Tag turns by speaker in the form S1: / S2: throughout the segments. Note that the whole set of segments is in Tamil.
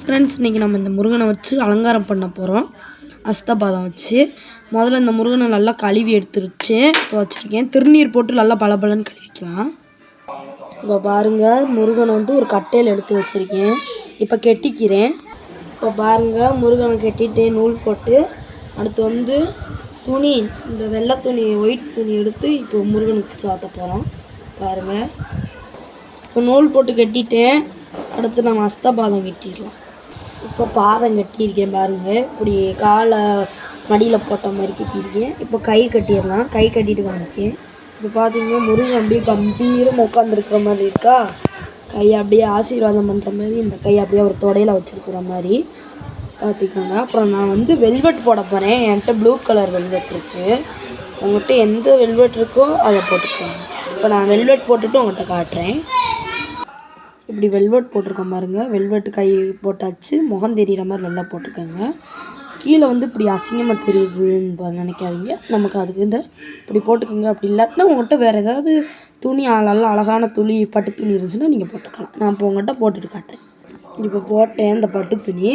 S1: ஃப்ரெண்ட்ஸ், இன்றைக்கி நம்ம இந்த முருகனை வச்சு அலங்காரம் பண்ண போகிறோம். அஸ்தபாதம் வச்சு முதல்ல இந்த முருகனை நல்லா கழுவி எடுத்து வச்சு இப்போ வச்சுருக்கேன். திருநீர் போட்டு நல்லா பளபளன்னு கழுவிக்கலாம். இப்போ பாருங்கள், முருகனை வந்து ஒரு கட்டையில் எடுத்து வச்சுருக்கேன். இப்போ கெட்டிக்கிறேன். இப்போ பாருங்கள், முருகனை கெட்டிட்டு நூல் போட்டு அடுத்து வந்து துணி, இந்த வெள்ளை துணி, ஒயிட் துணி எடுத்து இப்போ முருகனுக்கு சாத்த போகிறோம். பாருங்கள், இப்போ நூல் போட்டு கட்டிட்டேன். அடுத்து நம்ம அஸ்தபாதம் கட்டிடலாம். இப்போ பாதம் கட்டியிருக்கேன் பாருங்கள், இப்படி காலை மடியில் போட்ட மாதிரி கட்டியிருக்கேன். இப்போ கை கட்டிடலாம். கை கட்டிட்டு காமிக்கேன். இப்போ பார்த்தீங்கன்னா முருகன் அப்படியே கம்பீரமாக உட்காந்துருக்குற மாதிரி இருக்கா. கையை அப்படியே ஆசீர்வாதம் பண்ணுற மாதிரி, இந்த கையை அப்படியே ஒரு தொடையில் வச்சுருக்கிற மாதிரி பார்த்துக்கோங்க. அப்புறம் நான் வந்து வெல்வெட் போட போகிறேன். என்கிட்ட ப்ளூ கலர் வெல்வெட் இருக்குது. உங்கள்கிட்ட எந்த வெல்வெட் இருக்கோ அதை போட்டுக்கோங்க. இப்போ நான் வெல்வெட் போட்டுட்டு உங்கள்கிட்ட காட்டுறேன். இப்படி வெல்வெட் போட்டிருக்கோம் பாருங்கள். வெல்வெட்டு கை போட்டாச்சு. முகம் தெரிகிற மாதிரி நல்லா போட்டுக்கோங்க. கீழே வந்து இப்படி அசிங்கமாக தெரியுதுன்னு நினைக்காதீங்க. நமக்கு அதுக்கு இந்த இப்படி போட்டுக்கோங்க. அப்படி இல்லாட்டினா உங்கள்கிட்ட வேறு ஏதாவது துணி, நல்லா அழகான துணி, பட்டு துணி இருந்துச்சுன்னா நீங்கள் போட்டுக்கலாம். நான் இப்போ உங்கள்கிட்ட போட்டுட்டு காட்டுறேன். இப்போ போட்டேன் இந்த பட்டு துணி.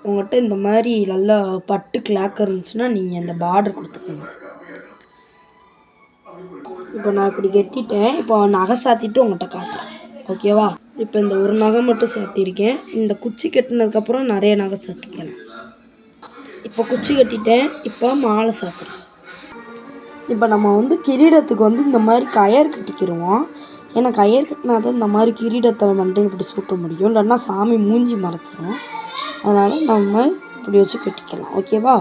S1: உங்கள்கிட்ட இந்த மாதிரி நல்லா பட்டு கிளாக்கர் இருந்துச்சுன்னா நீங்கள் இந்த பார்டர் கொடுத்துக்கோங்க. இப்போ நான் இப்படி கட்டிட்டேன். இப்போ நகை சாத்திட்டு உங்கள்கிட்ட காட்டுறேன். ஓகேவா? இப்போ இந்த ஒரு நகை மட்டும் சாத்தியிருக்கேன். இந்த குச்சி கட்டினதுக்கப்புறம் நிறைய நகை சாத்திக்கிறேன். இப்போ குச்சி கட்டிட்டேன். இப்போ மாலை சாத்துறேன். இப்போ நம்ம வந்து கிரீடத்துக்கு வந்து இந்த மாதிரி கயர் கட்டிக்கிடுவோம். ஏன்னா கயர் கட்டினா தான் இந்த மாதிரி கிரீடத்தை வந்து இப்படி சூட்ட முடியும். இல்லைன்னா சாமி மூஞ்சி மறைச்சிடும். அதனால் நம்ம இப்படி வச்சு கட்டிக்கலாம். ஓகேவா?